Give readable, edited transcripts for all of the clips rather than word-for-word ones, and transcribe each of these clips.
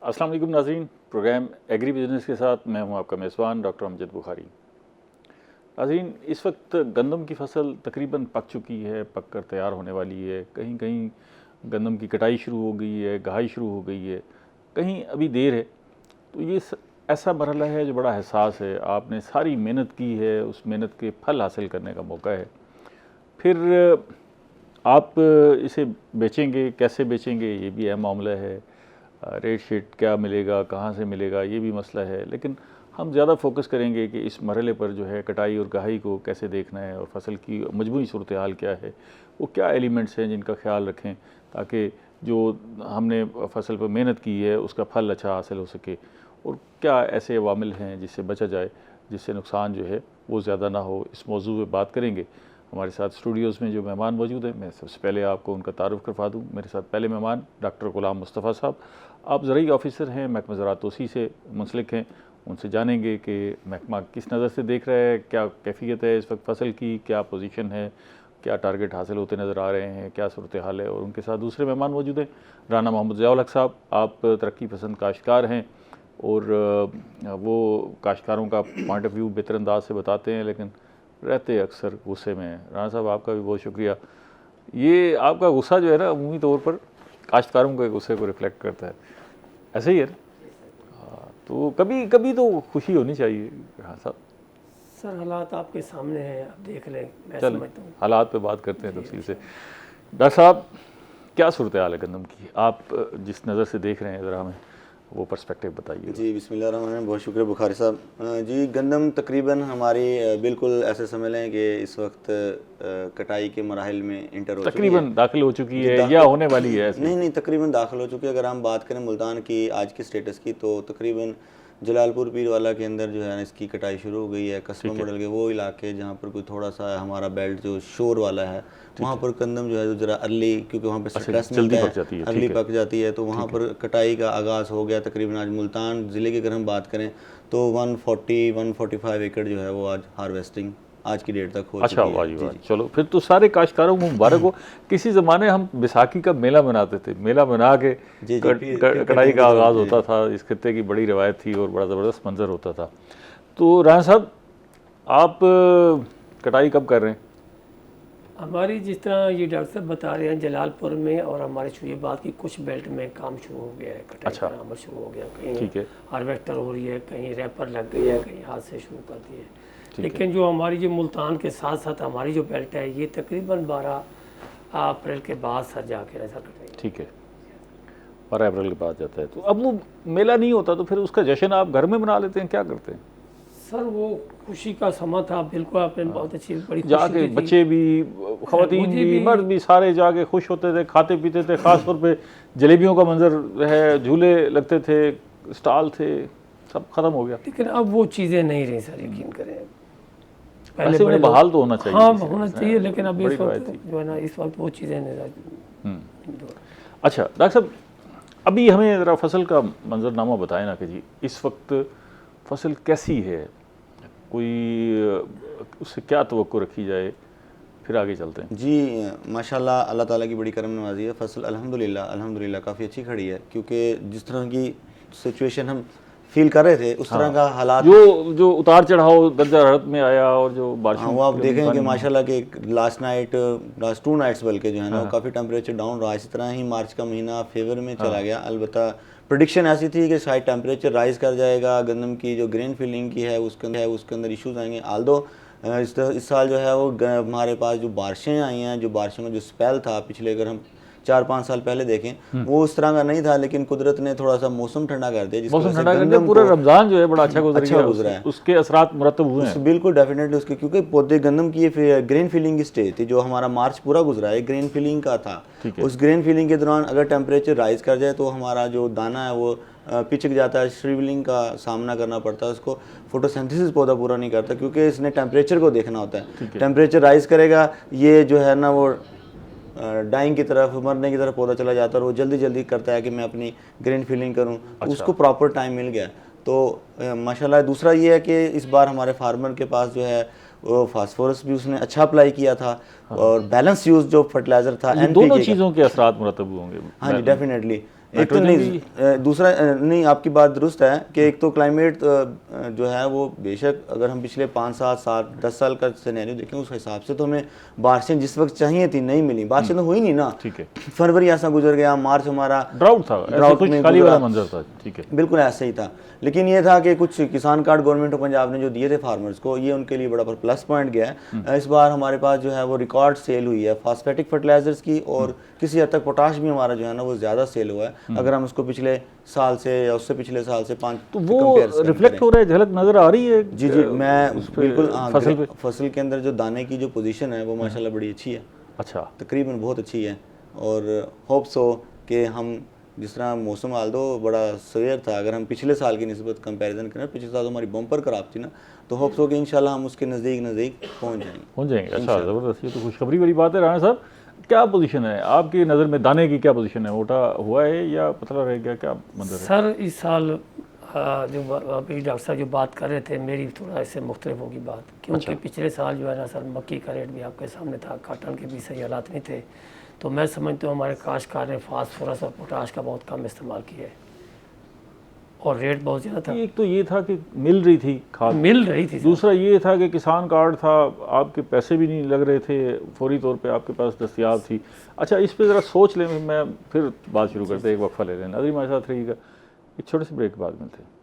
अस्सलाम वालेकुम नाज़रीन, प्रोग्राम एग्री बिजनेस के साथ मैं हूं आपका मेज़बान डॉक्टर अमजद बुखारी। नाज़रीन, इस वक्त गंदम की फसल तकरीबन पक चुकी है, पक कर तैयार होने वाली है। कहीं कहीं गंदम की कटाई शुरू हो गई है, गहाई शुरू हो गई है, कहीं अभी देर है। तो ये ऐसा मरहला है जो बड़ा हसास है। आपने सारी मेहनत की है, उस मेहनत के फल हासिल करने का मौका है। फिर आप इसे बेचेंगे, कैसे बेचेंगे, ये भी अहम मामला है। रेट शीट क्या मिलेगा, कहाँ से मिलेगा, ये भी मसला है। लेकिन हम ज़्यादा फोकस करेंगे कि इस मरहले पर जो है कटाई और गहाई को कैसे देखना है और फसल की मजमूई सूरत हाल क्या है, वो क्या एलिमेंट्स हैं जिनका ख्याल रखें ताकि जो हमने फसल पर मेहनत की है उसका फल अच्छा हासिल हो सके, और क्या ऐसे अवामिल हैं जिससे बचा जाए, जिससे नुकसान जो है वो ज़्यादा ना हो। इस मौजू पर बात करेंगे। हमारे साथ स्टूडियोज़ में जो मेहमान मौजूद हैं, मैं सबसे पहले आपको उनका तारुफ करवा दूँ। मेरे साथ पहले मेहमान डॉक्टर गुलाम मुस्तफ़ा साहब, आप ज़राई ऑफिसर हैं, महकमा ज़राअत तोसी से मुंसलिक हैं। उनसे जानेंगे कि महकमा किस नज़र से देख रहा है, क्या कैफियत है इस वक्त फसल की, क्या पोजीशन है, क्या टारगेट हासिल होते नज़र आ रहे हैं, क्या सूरत हाल है। और उनके साथ दूसरे मेहमान मौजूद हैं, राना मोहम्मद ज़ियाउल हक साहब, आप तरक्की पसंद काश्तकार हैं और वो काश्तकारों का पॉइंट ऑफ व्यू बेहतर अंदाज से बताते हैं, लेकिन रहते अक्सर गुस्से में। राना साहब, आपका भी बहुत शुक्रिया। ये आपका गुस्सा जो है ना, अमूमी तौर पर काश्तकारों के गुस्से को रिफ्लेक्ट करता है, ऐसे ही है ना? हाँ, तो कभी कभी तो खुशी होनी चाहिए। हाँ साहब, सर हालात आपके सामने हैं, आप देख लें, मैं चलें समझता हूँ। हालात पे बात करते हैं तफसील से। डॉक्टर साहब, क्या सूरत हाल है गंदम की, आप जिस नज़र से देख रहे हैं, ज़रा हमें वो पर्सपेक्टिव बताइए। जी बिस्मिल्लाहिर्रहमानिर्रहीम, बहुत शुक्रिया बुखारी साहब। जी, गंदम तकरीबन हमारी बिल्कुल ऐसे समझ लें कि इस वक्त कटाई के मराहल में इंटर हो चुकी है, तकरीबन दाखिल हो चुकी है या होने वाली है ऐसे? नहीं तकरीबन दाखिल हो चुकी है। अगर हम बात करें मुल्तान की आज की स्टेटस की, तो तकरीबन जलालपुर पीरवाला के अंदर जो है ना इसकी कटाई शुरू हो गई है। कस्बा मॉडल के वो इलाके जहाँ पर कोई थोड़ा सा हमारा बेल्ट जो शोर वाला है, वहाँ पर गंदम जो है जो जरा अर्ली, क्योंकि वहाँ पर स्ट्रेस जल्दी मिलता पक जाती है, अर्ली पक जाती है, तो वहाँ पर कटाई का आगाज़ हो गया। तकरीबन आज मुल्तान ज़िले की अगर हम बात करें तो 140-145 एकड़ जो है वो आज हार्वेस्टिंग आज की डेट तक हो अच्छा, चुकी वाह है। जी वाह। चलो फिर तो सारे काश्तकारों को मुबारक हो। किसी ज़माने हम बैसाखी का मेला मनाते थे, मेला बना के कटाई का आगाज़ होता था। इस खत्ते की बड़ी रवायत थी और बड़ा ज़बरदस्त मंजर होता था। तो राना साहब, आप कटाई कब कर रहे हैं? हमारी जिस तरह ये डॉक्टर साहब बता रहे हैं, जलालपुर में और हमारे शुएबाद की कुछ बेल्ट में काम शुरू हो गया है, कटाई का अमल शुरू हो गया। कहीं हार्वेस्टर हो रही है, कहीं रैपर लग गई है, कहीं हाथ से शुरू कर दिए। लेकिन जो हमारी जो मुल्तान के साथ साथ हमारी जो बेल्ट है, ये तकरीबन 12 अप्रैल के बाद सर जाके नजर कर रही है। ठीक है, 12 अप्रैल के बाद जाता है। तो अब वो मेला नहीं होता, तो फिर उसका जश्न आप घर में मना लेते हैं, क्या करते हैं? सर वो खुशी का समा था, बिल्कुल आपने बहुत अच्छी बड़ी जाके बच्चे भी, खवातीन भी, मर्द भी, सारे जाके खुश होते थे, खाते पीते थे। ख़ास तौर पे जलेबियों का मंजर है, झूले लगते थे, स्टॉल थे, सब खत्म हो गया। लेकिन अब वो चीज़ें नहीं रही सर, यकीन करें। पहले बड़े बहाल तो होना चाहिए। हाँ होना चाहिए, लेकिन अब इस वक्त जो है ना, इस वक्त वो चीज़ें नहीं। अच्छा डॉक्टर साहब, अभी हमें ज़रा फसल का मंजरनामा बताएं ना कि जी इस वक्त फसल कैसी है, कोई उससे क्या तवक्को रखी जाए, फिर आगे चलते हैं। जी माशाल्लाह, अल्लाह ताला की बड़ी करम नवाजी है। फसल अल्हम्दुलिल्लाह काफ़ी अच्छी खड़ी है, क्योंकि जिस तरह की सिचुएशन हम फील कर रहे थे उस तरह का हालात, जो उतार चढ़ाव दर्जा हरारत में आया और जो बारिश, वो आप देखें कि माशाल्लाह के लास्ट 2 नाइट्स बल्कि जो है ना वो काफ़ी टेम्परेचर डाउन रहा। इसी तरह ही मार्च का महीना फेवर में चला गया। अलबत्ता प्रेडिक्शन ऐसी थी कि शायद टेम्परेचर राइज़ कर जाएगा, गंदम की जो ग्रेन फिलिंग की है उसके अंदर इशूज़ आएंगे। आल्दो इस साल जो है वो हमारे पास जो बारिशें आई हैं, जो बारिशों का जो स्पेल था पिछले, अगर हम 4-5 साल पहले देखें, वो उस तरह का नहीं था। लेकिन कुदरत ने थोड़ा सा मौसम ठंडा कर दिया, मौसम ठंडा कर दिया। पूरा रमज़ान जो है बड़ा अच्छा गुजरा है, उसके असरात मुरतब हुए हैं। बिल्कुल डेफिनेटली उसके, क्योंकि पौधे गंदम की ये ग्रेन फिलिंग की स्टेज थी। जो हमारा मार्च पूरा गुजरा है ग्रेन फिलिंग का था। उस ग्रेन फिलिंग के दौरान अगर टेम्परेचर राइज कर जाए तो हमारा जो दाना है वो पिचक जाता है, श्रिवलिंग का सामना करना पड़ता है, उसको फोटोसिंथेसिस पौधा पूरा नहीं करता, क्योंकि इसने टेम्परेचर को देखना होता है। टेम्परेचर राइज करेगा, ये जो है ना वो डाइंग की तरफ, मरने की तरफ पौधा चला जाता है, और वो जल्दी जल्दी करता है कि मैं अपनी ग्रेन फिलिंग करूं। तो उसको प्रॉपर टाइम मिल गया। तो माशाल्लाह दूसरा ये है कि इस बार हमारे फार्मर के पास जो है वो फास्फोरस भी उसने अच्छा अप्लाई किया था, और बैलेंस यूज जो फर्टिलाइजर था, दोनों चीज़ों के असरात मुरतब होंगे। हाँ जी डेफिनेटली। एक तो नहीं, दूसरा नहीं, आपकी बात दुरुस्त है कि एक तो क्लाइमेट जो है वो बेशक अगर हम पिछले 5-7 10 साल का सिनेरियो देखें उस हिसाब से तो हमें बारिशें जिस वक्त चाहिए थी नहीं मिली, बारिशें तो हुई नहीं ना। ठीक है, फरवरी ऐसा गुजर गया, मार्च हमारा ड्राउट था, ड्राउट में खाली वाला मंजर था। ठीक है, बिल्कुल ऐसा ही था। लेकिन ये था कि कुछ किसान कार्ड गवर्नमेंट ऑफ पंजाब ने जो दिए थे फार्मर्स को, ये उनके लिए बड़ा प्लस पॉइंट गया है। इस बार हमारे पास जो है वो रिकॉर्ड सेल हुई है फास्फेटिक फर्टिलाइजर्स की, और किसी हद तक पोटाश भी हमारा जो है ना वो ज़्यादा सेल हुआ है अगर हम उसको पिछले साल से या उससे पिछले साल से 5 तो वो रिफ्लेक्ट हो रहा है, झलक नज़र आ रही है। जी जी, मैं बिल्कुल फसल के अंदर जो दाने की जो पोजीशन है वो माशाल्लाह बड़ी अच्छी है। अच्छा, तकरीबन बहुत अच्छी है, और होप सो कि हम जिस तरह मौसम हाल दो बड़ा सवेर था, अगर हम पिछले साल की निस्बत कंपैरिजन करें, पिछले साल तो हमारी बम्पर खराब थी ना, तो होप सो कि इंशाल्लाह हम उसके नज़दीक पहुंच जाएंगे। अच्छा, ज़बरदस्त, ये तो खुशखबरी वाली बात है। राणा साहब, क्या पोजीशन है आपकी नज़र में, दाने की क्या पोजीशन है, मोटा हुआ है या पतला रह गया, क्या मंजर है? सर इस साल जो अभी डॉक्टर साहब जो बात कर रहे थे, मेरी थोड़ा इससे मुख्तलिफ होगी बात, क्योंकि पिछले साल जो है ना सर मक्की का रेट भी आपके सामने था, काटन के भी सही हालात नहीं थे, तो मैं समझता हूँ हमारे काश्तकार ने फास्फोरस और पोटाश का बहुत कम इस्तेमाल किया है और रेट बहुत ज़्यादा था। एक तो ये था कि मिल रही थी खाद, मिल रही थी, दूसरा ये था कि किसान कार्ड था, आपके पैसे भी नहीं लग रहे थे, फौरी तौर पे आपके पास दस्तियाब थी। अच्छा, इस पे ज़रा सोच लें, मैं फिर बात शुरू करते हैं, एक वक्फा ले लें। नाज़रीन हमारे साथ रहिएगा, एक छोटे से ब्रेक के बाद मिलते हैं।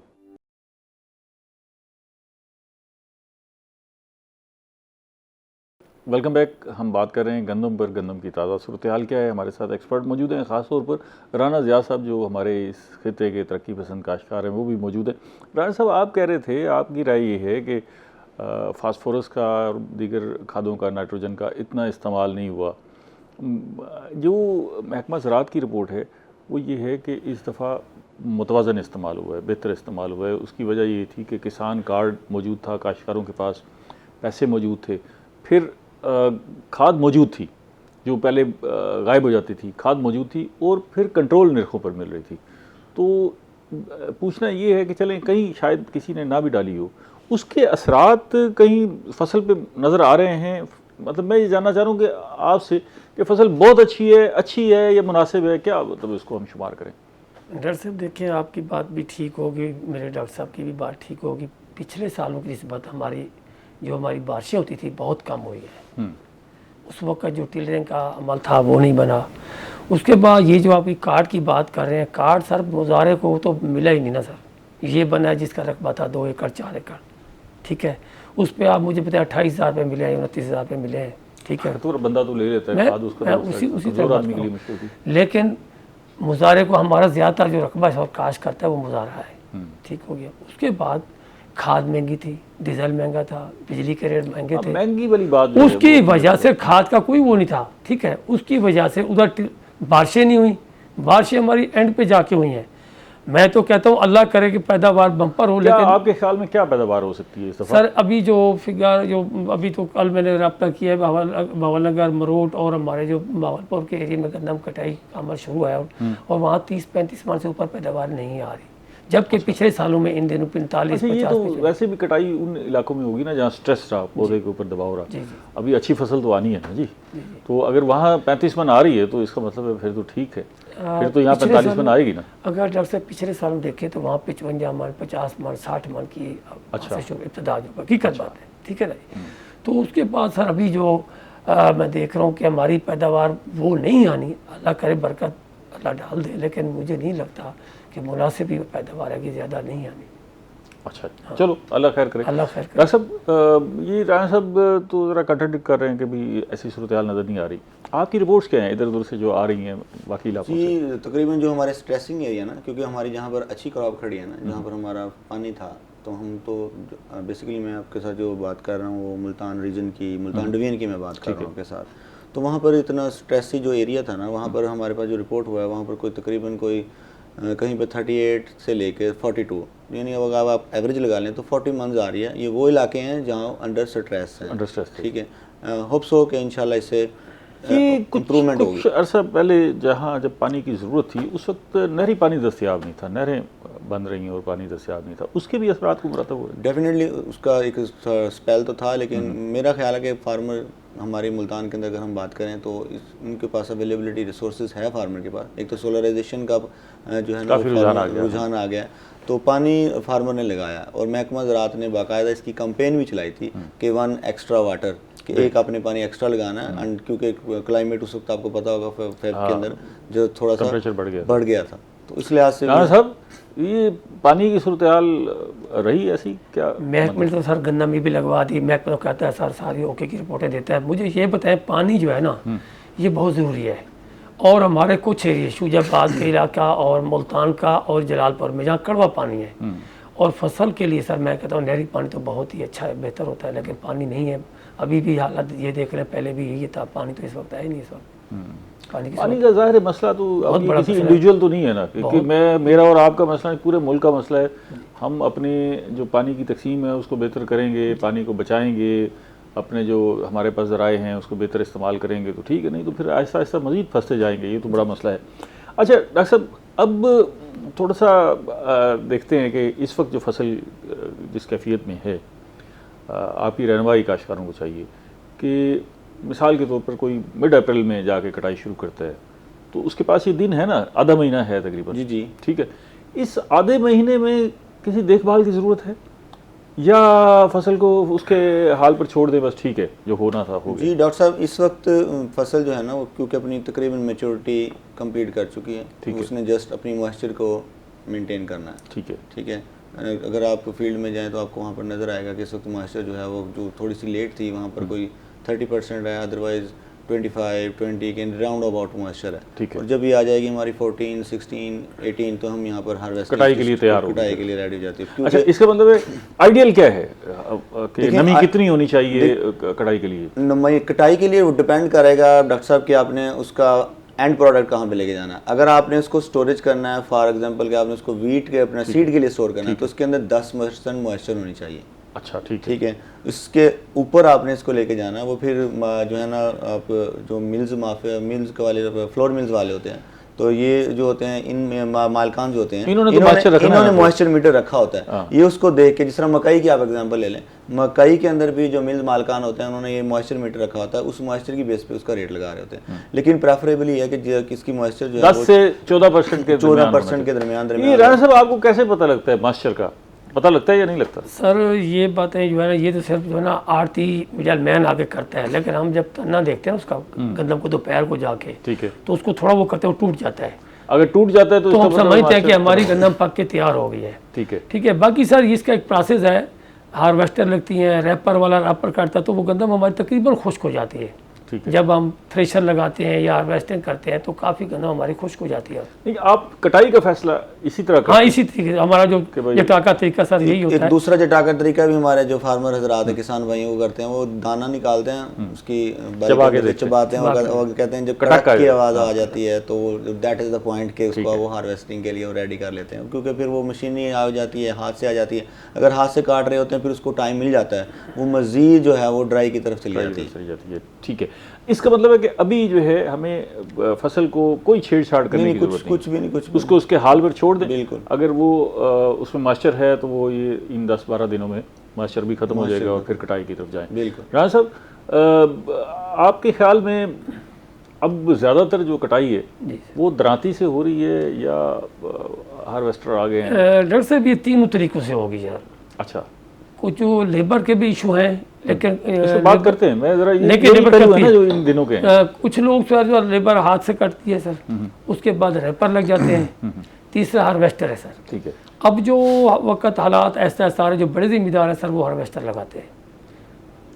Welcome back. हम बात कर रहे हैं गंदम पर, गंदम की ताज़ा सूरत हाल क्या है। हमारे साथ एक्सपर्ट मौजूद हैं, ख़ास तौर पर राना ज़िया साहब जो हमारे इस खिते के तरक्की पसंद काश्तकार हैं वो भी मौजूद हैं। राना साहब, आप कह रहे थे, आपकी राय ये है कि फास्फोरस का और दीगर खादों का, नाइट्रोजन का इतना इस्तेमाल नहीं हुआ। जो महकमा ज़राअत की रिपोर्ट है वो ये है कि इस दफ़ा मुतवाज़न इस्तेमाल हुआ है, बेहतर इस्तेमाल हुआ है। उसकी वजह ये थी कि किसान कार्ड मौजूद था, काश्तकारों के पास पैसे मौजूद थे, फिर खाद मौजूद थी जो पहले गायब हो जाती थी, खाद मौजूद थी, और फिर कंट्रोल नरखों पर मिल रही थी। तो पूछना ये है कि चलें कहीं शायद किसी ने ना भी डाली हो, उसके असरात कहीं फसल पे नज़र आ रहे हैं। मतलब मैं ये जानना चाह रहा हूँ कि आपसे कि फसल बहुत अच्छी है या मुनासिब है, क्या मतलब इसको हम शुमार करें? डॉक्टर साहब देखिए, आपकी बात भी ठीक होगी, मेरे डॉक्टर साहब की भी बात ठीक होगी। पिछले सालों की निस्बत हमारी बारिशें होती थी बहुत कम हुई है। उस वक्त जो टिलरिंग का अमल था वो नहीं बना। उसके बाद ये जो आपकी कार्ड की बात कर रहे हैं, कार्ड सर मुजारे को तो मिला ही नहीं ना सर। ये बना है जिसका रकबा था 2 एकड़ 4 एकड़, ठीक है, उस पर आप मुझे पता है 28,000 रुपये मिले हैं, 29,000 रुपये मिले हैं, ठीक है, तो बंदा तो ले लेता है, मैं उसी तरह। लेकिन मुजारे को हमारा ज़्यादातर जो रकबा है और काश करता है वो मुजारा है, ठीक हो गया। उसके बाद खाद महंगी थी, डीजल महंगा था, बिजली के रेट महंगे थे। महंगी वाली बात उसकी वजह से खाद का कोई वो नहीं था, ठीक है, उसकी वजह से उधर बारिशें नहीं हुई, बारिशें हमारी एंड पे जाके हुई हैं। मैं तो कहता हूँ अल्लाह करे कि पैदावार बम्पर हो। लेकिन आपके ख्याल में क्या पैदावार हो सकती है इस दफा? सर अभी जो फिगर जो अभी तो कल मैंने रब्ता किया है, भावलनगर, मरोट और हमारे जो भावलपुर के एरिया में गंदम कटाई का अमल शुरू है, और वहाँ 30-35 मन से ऊपर पैदावार नहीं आ रही, जबकि पिछले सालों में इन दिनों 45-50। तो वैसे भी कटाई उन इलाकों में होगी ना जहाँ स्ट्रेस रहा, पौधे के ऊपर दबाव रहा। अभी अच्छी फसल तो आनी है ना जी, तो अगर वहाँ 35 मन आ रही है तो इसका मतलब है फिर तो ठीक है, फिर तो यहाँ 45 मन आएगी ना। अगर डॉक्टर साहब पिछले साल देखें तो वहाँ 55 मन, 50 मन, 60 मन की इब्तदा हकीकत बात है, ठीक है ना। तो उसके बाद सर अभी जो मैं देख रहा हूँ कि हमारी पैदावार वो नहीं आनी, अल्लाह करे बरकत अल्लाह डाल दे, लेकिन मुझे नहीं लगता कि मुनासिब ही पैदावार है कि ज़्यादा नहीं आनी। अच्छा, चलो अल्लाह खैर करे। अल्लाह खैर करे। डॉक्टर साहब, ये राणा साहब तो ज़रा कंट्राडिक्ट कर रहे हैं कि भी ऐसी सूरत हाल नज़र नहीं आ रही। आपकी रिपोर्ट्स क्या हैं इधर उधर से जो आ रही हैं बाकी इलाकों से? तकरीबन जो हमारे स्ट्रेसिंग एरिया ना, क्योंकि हमारी जहाँ पर अच्छी क्रॉप खड़ी है ना, जहाँ पर हमारा पानी था, तो हम तो बेसिकली मैं आपके साथ जो बात कर रहा हूँ वो मुल्तान रीजन की, मुल्तान डिवीजन की मैं बात कर रहा हूँ आपके साथ। तो वहाँ पर इतना स्ट्रेसी जो एरिया था ना, वहाँ पर हमारे पास जो रिपोर्ट हुआ है, वहाँ पर कोई तकरीबन कोई कहीं पे 38 से लेकर 42, यानी अगर आप एवरेज लगा लें तो 40 मंथ्स आ रही है। ये वो इलाके हैं जहाँ अंडर स्ट्रेस हैं, ठीक है। होप सो कि इंशाल्लाह इससे इम्प्रूवमेंट होगी। कुछ अर्सा पहले जहाँ जब पानी की ज़रूरत थी उस वक्त नहरी पानी दस्तियाब नहीं था, नहरें बंद रही और पानी दस्तियाब नहीं था, उसके भी असरात को मुरतब हो रहे हैं। डेफिनेटली उसका एक स्पेल तो था, लेकिन मेरा ख्याल है कि फार्मर हमारे मुल्तान के अंदर अगर हम बात करें तो उनके पास अवेलेबिलिटी रिसोर्सेज है फार्मर के पास। एक तो सोलराइजेशन का जो है ना रुझान आ गया, तो पानी फार्मर ने लगाया और महकमा ज़राअत ने बाकायदा इसकी कैंपेन भी चलाई थी कि 1 एक्स्ट्रा वाटर, कि एक आपने पानी एक्स्ट्रा लगाना है। एंड क्योंकि क्लाइमेट उस वक्त आपको पता होगा फेब के अंदर जो थोड़ा सा टेम्परेचर बढ़ गया था, तो इस लिहाज से साहब ये पानी की सूरत हाल रही ऐसी क्या? महकमे तो सर गन्ना में भी लगवा दी, महकमा तो कहता है सर सारी ओके की रिपोर्टें देता है। मुझे ये बताएं, पानी जो है ना ये बहुत ज़रूरी है, और हमारे कुछ एरिए शुजाबाद का इलाका और मुल्तान का और जलालपुर में जहाँ कड़वा पानी है, और फसल के लिए सर मैं कहता हूँ नहरी पानी तो बहुत ही अच्छा है, बेहतर होता है, लेकिन पानी नहीं है। अभी भी हालत ये देख रहे हैं, पहले भी यही था, पानी तो इस वक्त है नहीं। इस वक्त पानी का ज़ाहिर मसला तो किसी इंडिविजुअल तो नहीं है ना, क्योंकि मेरा और आपका मसला नहीं, पूरे मुल्क का मसला है। हम अपने जो पानी की तकसीम है उसको बेहतर करेंगे, पानी को बचाएंगे, अपने जो हमारे पास ज़राए हैं उसको बेहतर इस्तेमाल करेंगे तो ठीक है, नहीं तो फिर आहिस्ता आहिस्ता मज़ीद फंसते जाएंगे। ये तो बड़ा मसला है। अच्छा डॉक्टर साहब, अब थोड़ा सा देखते हैं कि इस वक्त जो फसल जिस कैफियत में है, आपकी रहनुमाई काश्तकारों को चाहिए कि मिसाल के तौर पर कोई मिड अप्रैल में जाके कटाई शुरू करता है, तो उसके पास ये दिन है ना, आधा महीना है तकरीबन। जी जी ठीक है, इस आधे महीने में किसी देखभाल की ज़रूरत है या फसल को उसके हाल पर छोड़ दे बस, ठीक है जो होना था हो गया? जी डॉक्टर साहब, इस वक्त फसल जो है ना वो क्योंकि अपनी तकरीबन मैच्योरिटी कंप्लीट कर चुकी है, उसने जस्ट अपनी मॉइस्चर को मेंटेन करना है। ठीक है, अगर आप फील्ड में जाएं तो आपको वहाँ पर नज़र आएगा कि इस वक्त मॉइस्चर जो है वो जो थोड़ी सी लेट थी वहाँ पर कोई 30% है, अदरवाइज 25-20 के राउंड अबाउट मॉइस्चर है। ठीक है, और जब ये आ जाएगी हमारी 14, 16, 18 तो हम यहाँ पर हार्वेस्ट कटाई के लिए तैयार हो, कटाई के लिए रेडी हो जाती है। अच्छा, इसका मतलब है आइडियल क्या है कि नमी कितनी होनी चाहिए कटाई के लिए? नमी कटाई के लिए वो डिपेंड करेगा डॉक्टर साहब कि आपने उसका एंड प्रोडक्ट कहाँ पे लेके जाना है। अगर आपने उसको स्टोरेज करना है, फॉर एग्जांपल कि आपने उसको वीट के अपना सीड के लिए स्टोर करना है, तो उसके अंदर 10% मॉइस्चर होनी चाहिए। अच्छा ठीक है, उसके ऊपर आपने इसको लेके जाना है। वो फिर जो है ना, आप जो मिल्स के वाले फ्लोर मिल्स वाले होते हैं, तो ये जो होते हैं इन मालकान जो होते हैं इन्होंने मॉइस्चर मीटर रखा होता है। ये उसको देख के, जिस तरह मकई की आप एग्जांपल ले लें, मकई के अंदर भी जो मिल मालकान होते हैं उन्होंने ये मॉइस्चर मीटर रखा होता है, उस मॉइस्चर की बेस पे उसका रेट लगा रहे होते हैं। लेकिन प्रेफरेबली है कि किसकी मॉइस्चर जो है 10 से 14% के दरमियान। ये राणा साहब आपको कैसे पता लगता है मॉइस्चर का? पता लगता है या नहीं लगता? सर ये बातें जो है ना, ये तो सिर्फ जो है ना आरती मिडल मैन आगे करता है, लेकिन हम जब तना देखते हैं उसका गंदम को दोपहर को जाके, ठीक है, तो उसको थोड़ा वो करते हैं, टूट जाता है। अगर टूट जाता है तो हम समझते हैं कि हमारी गंदम पक के तैयार हो गई है। ठीक है, बाकी सर इसका एक प्रोसेस है, हार्वेस्टर लगती है, रैपर वाला रैपर काटता है, तो वो गंदम हमारी तकरीबन खुश्क हो जाती है। जब हम थ्रेशर लगाते हैं या हार्वेस्टिंग करते हैं तो काफ़ी गंदम हमारी खुश्क हो जाती है। नहीं, आप कटाई का फैसला इसी तरह का? हाँ, इसी तरीके हमारा जो जटाका तरीका सर यही होता है। दूसरा जटाका तरीका भी हमारे जो फार्मर हजरात है, किसान भाई वो करते हैं, वो दाना निकालते हैं, उसकी चबाते हैं और कहते हैं जब कड़क की आवाज़ आ जाती है तो दैट इज़ द पॉइंट के उसको वो हार्वेस्टिंग के लिए रेडी कर लेते हैं, क्योंकि फिर वो मशीनी आ जाती है, हाथ से आ जाती है। अगर हाथ से काट रहे होते हैं फिर उसको टाइम मिल जाता है, वो मज़ीद जो है वो ड्राई की तरफ चली जाती है। ठीक है, इसका मतलब है कि अभी जो है हमें फसल को कोई छेड़छाड़ करने की जरूरत नहीं, कुछ भी नहीं, उसको उसके हाल पर छोड़ दें। बिल्कुल, अगर वो उसमें मॉइस्चर है तो वो ये इन 10-12 दिनों में मॉइस्चर भी खत्म हो जाएगा और फिर कटाई की तरफ जाएं। बिल्कुल। राणा साहब, आपके ख्याल में अब ज़्यादातर जो कटाई है वो दरांती से हो रही है या हार्वेस्टर आ गए हैं? डॉक्टर साहब ये तीनों तरीकों से होगी यार। अच्छा, कुछ जो लेबर के भी इशू हैं, लेकिन बात करते हैं, मैं जरा लेकिन लेबर है ना जो इन दिनों के कुछ लोग सर जो लेबर हाथ से कटती है सर, उसके बाद रैपर लग जाते हैं, तीसरा हार्वेस्टर है सर। ठीक है, अब जो वक्त हालात ऐसा सारे जो बड़े जिम्मेदार है सर वो हार्वेस्टर लगाते हैं,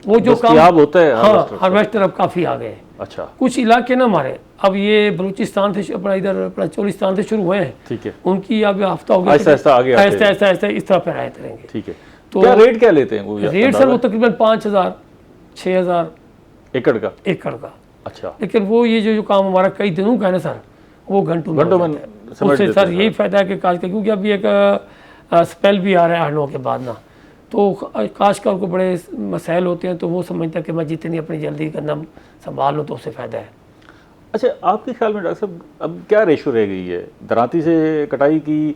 वो जो काम होता है। हाँ, हार्वेस्टर अब काफ़ी आ गए। अच्छा, कुछ इलाके ना हमारे अब ये बलूचिस्तान से अपना इधर अपना चोलिस्तान से शुरू हुए हैं। ठीक है, उनकी अब हफ्ता हो गया, ऐसा इस तरह पर आए करेंगे। ठीक है, तो क्या रेट क्या लेते हैं वो? रेट सर वो तकरीबन 5,000 6,000 एकड़ का। अच्छा, लेकिन वो ये जो काम हमारा कई दिनों का है ना सर, वो घंटों में उससे सर यही फायदा है कि काश का, क्योंकि अभी एक स्पेल भी आ रहा है 8-9 के बाद ना, तो काश्तकार को बड़े मसाइल होते हैं, तो वो समझता है कि मैं जितनी अपनी जल्दी गंदम संभाल लूँ तो उससे फ़ायदा है। अच्छा, आपके ख्याल में डॉक्टर साहब अब क्या रेशो रह गई है दरांती से कटाई की,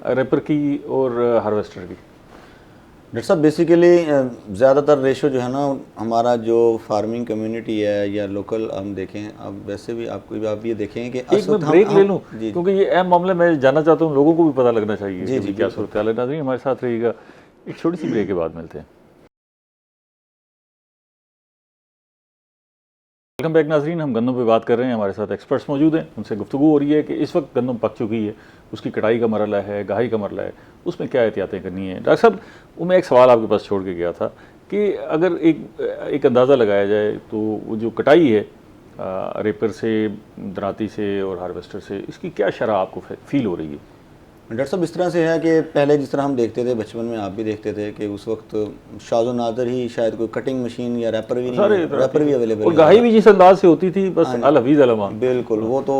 रेपर की और हार्वेस्टर की? डॉक्टर साहब बेसिकली ज़्यादातर रेशो जो है ना, हमारा जो फार्मिंग कम्युनिटी है या लोकल हम देखें, अब वैसे भी आप ये देखेंगे कि एक मैं ब्रेक ले लूँ क्योंकि ये अहम मामला मैं जानना चाहता हूँ, लोगों को भी पता लगना चाहिए जी जी क्या सूरत हाल है। नाज़रीन हमारे साथ रहिएगा, एक छोटी सी ब्रेक के बाद मिलते हैं। वेलकम बैक नाज़रीन, हम गंदम पे बात कर रहे हैं, हमारे साथ एक्सपर्ट्स मौजूद हैं, उनसे गुफ्तगू हो रही है कि इस वक्त गंदम पक चुकी है, उसकी कटाई का मरला है, गहाई का मरला है, उसमें क्या एहतियातें करनी है। डॉक्टर साहब, वो मैं एक सवाल आपके पास छोड़ के गया था कि अगर एक अंदाज़ा लगाया जाए तो वो जो कटाई है रेपर से, दरांती से और हार्वेस्टर से, इसकी क्या शरह आपको फील हो रही है? डॉक्टर साहब इस तरह से है कि पहले जिस तरह हम देखते थे, बचपन में आप भी देखते थे कि उस वक्त शाज़ो नादर ही शायद कोई कटिंग मशीन या रैपर भी नहीं, रैपर भी अवेलेबल, और गहाई भी जिस अंदाज से होती थी, बस अल हफीज़ अलमान, बिल्कुल, वो तो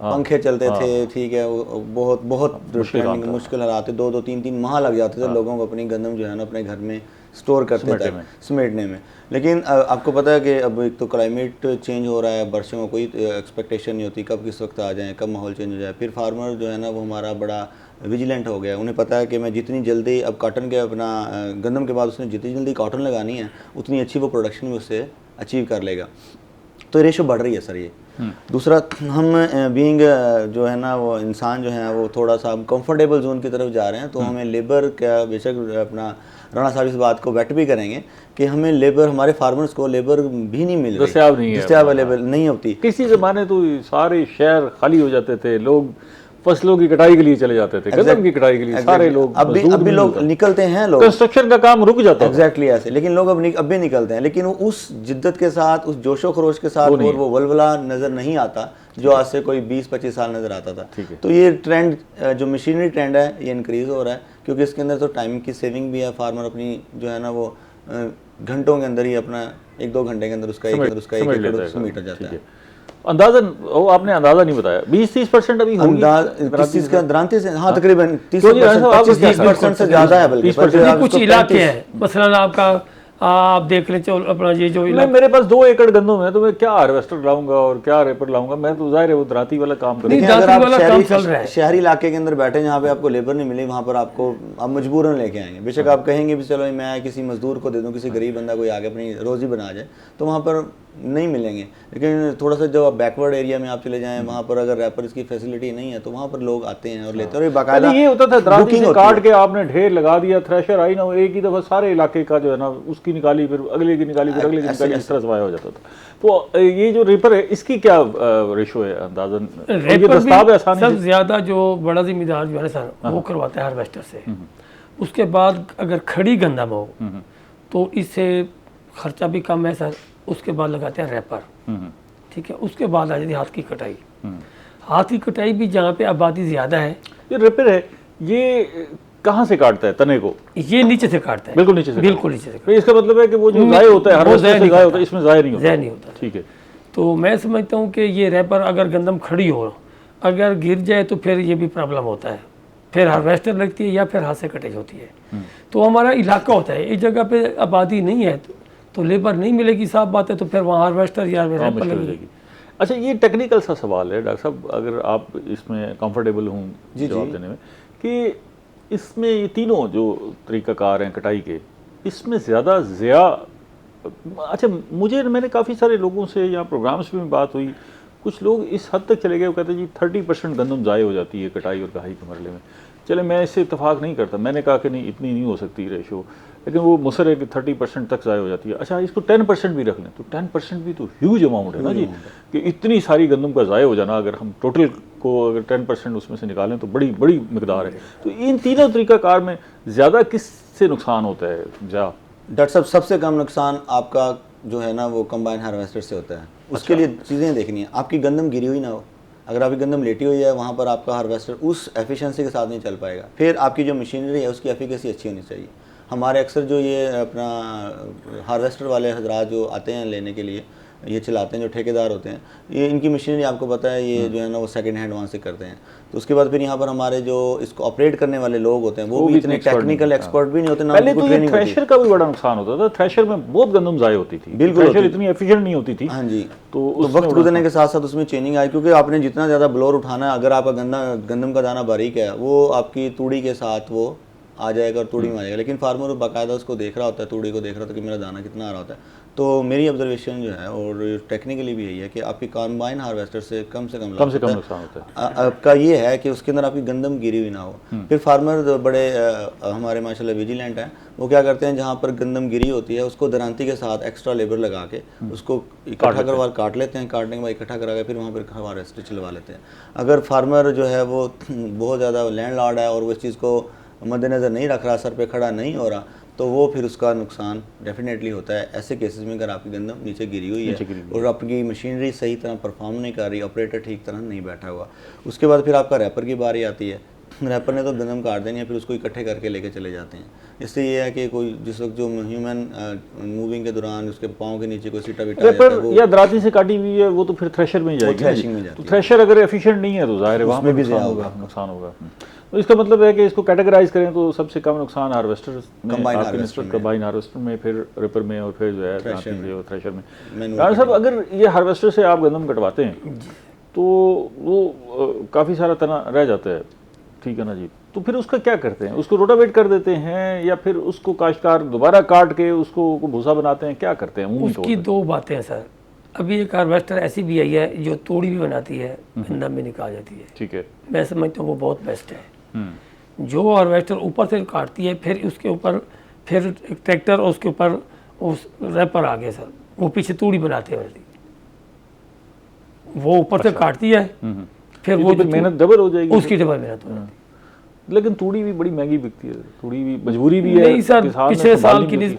पंखे चलते थे, ठीक है, बहुत बहुत मुश्किल हालात थे, 2-3 माह लग जाते थे लोगों को अपनी गंदम जो है ना अपने घर में स्टोर करते थे, समेटने में। लेकिन आपको पता है कि अब एक तो क्लाइमेट चेंज हो रहा है, बारिशों का कोई एक्सपेक्टेशन नहीं होती कब किस वक्त आ जाए, कब माहौल चेंज हो जाए। फिर फार्मर जो है ना वो हमारा बड़ा विजिलेंट हो गया, उन्हें पता है कि मैं जितनी जल्दी अब कॉटन के अपना गंदम के बाद उसने जितनी जल्दी कॉटन लगानी है उतनी अच्छी वो प्रोडक्शन भी उससे अचीव कर लेगा। तो रेशो बढ़ रही है सर ये। दूसरा, हम बीइंग जो है ना वो इंसान जो है वो थोड़ा सा कंफर्टेबल जोन की तरफ जा रहे हैं, तो हमें लेबर का, बेशक अपना राणा साहब इस बात को बैट भी करेंगे कि हमें लेबर, हमारे फार्मर्स को लेबर भी नहीं मिल रही, दस्तियाब अवेलेबल नहीं होती। किसी ज़माने तो सारे शहर खाली हो जाते थे, लोग फसलों की कटाई के लिए चले जाते थे, गन्नम की कटाई के लिए सारे लोग, अभी लोग निकलते हैं, लोग कंस्ट्रक्शन का काम रुक जाता है। एग्जैक्टली ऐसे, लेकिन लोग अब भी निकलते हैं, लेकिन उस जिद्दत के साथ, उस जोशो खरोश के साथ और वो वलवला नज़र नहीं आता जो आज से कोई 20-25 साल नज़र आता था। तो ये ट्रेंड जो मशीनरी ट्रेंड है ये इंक्रीज़ हो रहा है, क्योंकि इसके अंदर तो टाइम की सेविंग भी है। फार्मर अपनी जो है ना वो घंटों के अंदर ही अपना 1-2 घंटे के अंदर उसका एक समेटा जाता है। अंदाज़न वो आपने अंदाज़ा नहीं बताया, 20-30% अभी होगी किस चीज़ का दरांती से? हाँ, तकरीबन 30% से ज़्यादा है, बल्कि कुछ इलाके हैं, मसलन आपका आप देख ले, चलो अपना ये जो मेरे पास 2 एकड़ गंदम है, तो मैं क्या हार्वेस्टर लाऊंगा और क्या रेपर लाऊंगा? मैं तो जाहिर है वो दरांती वाला काम करूंगा। अगर आप शहरी इलाके के अंदर बैठे जहाँ पे आपको लेबर नहीं मिली, वहाँ पर आपको आप मजबूरन लेके आएंगे। बेशक आप कहेंगे भी चलो मैं किसी मजदूर को दे दूँ, किसी गरीब बंदा कोई आगे अपनी रोजी बना जाए, तो वहाँ पर नहीं मिलेंगे। लेकिन थोड़ा सा जब आप बैकवर्ड एरिया में आप चले जाएं, वहाँ पर अगर रैपर्स की फैसिलिटी नहीं है तो वहाँ पर लोग आते हैं और लेते हैं। और बाकायदा ये होता था दरांती से काट के आपने ढेर लगा दिया, थ्रेशर आई ना, एक ही दफ़ा सारे इलाके का जो है ना उसकी निकाली, फिर अगले की निकाली, फिर अगले की निकाली, इस तरह से वाया हो जाता था। तो ये जो रेपर है इसकी क्या रेशो है अंदाजन? सबसे ज़्यादा जो बड़ा जिम्मेदार जो है सर वो करवाता है हार्वेस्टर से। उसके बाद अगर खड़ी गंदम हो तो इससे खर्चा भी कम है सर। उसके बाद लगाते हैं रैपर, ठीक है। उसके बाद आ जाती है हाथ की कटाई। हाथ की कटाई भी जहाँ पे आबादी ज़्यादा है, ये रेपर है, ये कहाँ से काटता है तने को? ये नीचे से काटता है, बिल्कुल नीचे से, बिल्कुल नीचे से। इसका मतलब है कि वो जो ज़ाय होता है, हार्वेस्टर से ज़ाय होता है, इसमें ज़ाय नहीं होता। ठीक है। तो मैं समझता हूँ कि ये रैपर अगर गंदम खड़ी हो, अगर गिर जाए तो फिर ये भी प्रॉब्लम होता है, फिर हार्वेस्टर लगती है या फिर हाथ से कटाई होती है। तो हमारा इलाका होता है, इस जगह पे आबादी नहीं है तो लेबर नहीं मिलेगी, साफ बात है, तो फिर वहाँ हार्वेस्टर या रैपर लगेगी। अच्छा, ये टेक्निकल सा सवाल है डॉक्टर साहब, अगर आप इसमें कंफर्टेबल हूँ जवाब देने में, कि इसमें ये तीनों जो तरीक़ाकार हैं कटाई के, इसमें ज़्यादा ज़िया, अच्छा मैंने काफ़ी सारे लोगों से या प्रोग्राम्स में बात हुई, कुछ लोग इस हद तक चले गए, वो कहते हैं जी 30% गंदम ज़ाय हो जाती है कटाई और गहाई के मरले में। चले, मैं इससे इत्तेफाक नहीं करता, मैंने कहा कि नहीं इतनी नहीं हो सकती रेशो, लेकिन वो मुसर है कि 30% तक ज़ाय हो जाती है। अच्छा, इसको 10% भी रख लें तो 10% भी तो ह्यूज अमाउंट है ना जी, कि इतनी सारी गंदम का ज़ाय हो जाना, अगर हम टोटल को अगर 10% उसमें से निकालें तो बड़ी बड़ी मकदार है। तो इन तीनों तरीक़ाकार में ज़्यादा किससे नुकसान होता है? डॉक्टर साहब, सबसे कम नुकसान आपका जो है ना वो कंबाइन हार्वेस्टर से होता है। उसके लिए चीज़ें देखनी है, आपकी गंदम गिरी हुई ना हो, अगर आपकी गंदम लेटी हुई है, वहाँ पर आपका हार्वेस्टर उस एफिशिएंसी के साथ नहीं चल पाएगा। फिर आपकी जो मशीनरी है उसकी एफिकेसी अच्छी होनी चाहिए। हमारे अक्सर जो ये अपना हार्वेस्टर वाले हजरात जो आते हैं लेने के लिए, ये चलाते हैं जो ठेकेदार होते हैं, ये इनकी मशीनरी आपको पता है ये जो है ना वो सेकंड हैंड वहाँ से करते हैं। तो उसके बाद फिर यहाँ पर हमारे जो इसको ऑपरेट करने वाले लोग होते हैं वो भी इतने टेक्निकल एक्सपर्ट भी नहीं होते ना। पहले तो ये थ्रेशर का भी बड़ा नुकसान होता था, थ्रेशर में बहुत गंदम ज़ाय होती थी, बिल्कुल थ्रेशर इतनी एफिशिएंट नहीं होती थी। हाँ जी, तो वक्त गुजरने के साथ साथ उसमें चेंजिंग आई, क्योंकि आपने जितना ज़्यादा ब्लोर उठाना है, अगर आपका गंदम का दाना बारीक है वो आपकी तूड़ी के साथ वो आ जाएगा और तूड़ी में आ जाएगा, लेकिन फार्मर बाकायदा उसको देख रहा होता है, तूड़ी को देख रहा होता है कि मेरा दाना कितना आ रहा होता है। तो मेरी ऑब्जर्वेशन जो है और टेक्निकली भी यही है कि आपकी कंबाइन हार्वेस्टर से कम कम नुकसान होता है। आपका ये है कि उसके अंदर आपकी गंदम गिरी हुई ना हो। फिर फार्मर बड़े हमारे माशाल्लाह विजिलेंट हैं, वो क्या करते हैं जहाँ पर गंदम गिरी होती है उसको दरांती के साथ एक्स्ट्रा लेबर लगा के उसको इकट्ठा करवा काट लेते हैं, काटने के बाद इकट्ठा करा के फिर वहाँ पर हार्वेस्टर चलवा लेते हैं। अगर फार्मर जो है वो बहुत ज़्यादा लैंडलॉर्ड है और वो इस चीज़ को मद्देनज़र नहीं रख रहा, सर पे खड़ा नहीं हो रहा, तो वो फिर उसका नुकसान डेफिनेटली होता है ऐसे केसेस में अगर आपकी गंदम नीचे गिरी हुई है और आपकी मशीनरी सही तरह परफॉर्म नहीं कर रही, ऑपरेटर ठीक तरह नहीं बैठा हुआ। उसके बाद फिर आपका रैपर की बारी आती है। रैपर ने तो गंदम काट देनी है, फिर उसको इकट्ठे करके लेके चले जाते हैं। इससे ये है कि कोई जिस वक्त जो ह्यूमन मूविंग के दौरान उसके पाँव के नीचे कोई सीटा बिटा है या दराती से काटी हुई है वो तो फिर थ्रेशर में जाएगी, थ्रेशिंग में जाती है। थ्रेशर अगर एफिशिएंट नहीं है तो जाहिर है वहाँ भी नुकसान होगा। तो इसका मतलब है कि इसको कैटेगराइज करें तो सबसे कम नुकसान हार्वेस्टर में, कंबाइन हार्वेस्टर में, फिर रिपर में और फिर जो है थ्रेशर में। साहब अगर ये हार्वेस्टर से आप गंदम कटवाते हैं तो वो काफ़ी सारा तना रह जाता है, ठीक है ना जी, तो फिर उसका क्या करते हैं? उसको रोटावेट कर देते हैं या फिर उसको काश्तकार दोबारा काट के उसको भूसा बनाते हैं, क्या करते हैं? उसकी दो बातें हैं सर। अभी एक हार्वेस्टर ऐसी भी आई है जो तोड़ी भी बनाती है, गंदम भी निकाल जाती है, ठीक है, मैं समझता हूँ वो बहुत बेस्ट है। जो हार्वेस्टर ऊपर से काटती है फिर उसके ऊपर फिर ट्रैक्टर और उसके ऊपर उस रैपर आ गया सर, वो पीछे तूड़ी बनाते हैं, वो ऊपर से काटती है फिर वो मेहनत डबल हो जाएगी, उसकी डबल मेहनत हो जाती है। लेकिन तूड़ी भी बड़ी महंगी बिकती है, तूड़ी भी मजबूरी भी है। नहीं सर,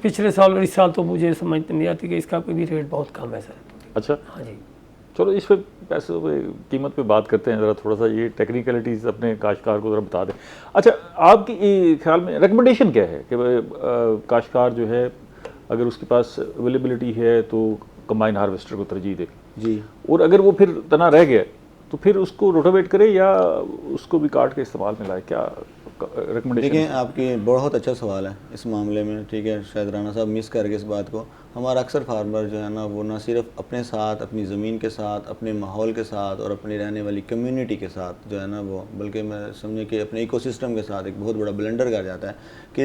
पिछले साल और इस साल तो मुझे समझ नहीं आती कि इसका कोई भी रेट बहुत कम है सर। अच्छा, हाँ जी, चलो इस पे पैसों पे कीमत पे बात करते हैं ज़रा, थोड़ा सा ये टेक्निकलिटीज़ अपने काश्तकार को ज़रा बता दें। अच्छा, आपकी ख्याल में रिकमेंडेशन क्या है कि काश्तकार जो है अगर उसके पास अवेलेबिलिटी है तो कंबाइन हार्वेस्टर को तरजीह दे जी, और अगर वो फिर तना रह गया तो फिर उसको रोटावेट करे या उसको भी काट के इस्तेमाल में लाए, क्या रिकमेंडेशन? देखिए, आपकी बहुत अच्छा सवाल है इस मामले में, ठीक है। शायद राना साहब मिस कर गए इस बात को। हमारा अक्सर फार्मर जो है ना वो ना सिर्फ अपने साथ, अपनी ज़मीन के साथ, अपने माहौल के साथ और अपनी रहने वाली कम्युनिटी के साथ जो है ना वो, बल्कि मैं समझे कि अपने इकोसिस्टम के साथ एक बहुत बड़ा ब्लंडर कर जाता है कि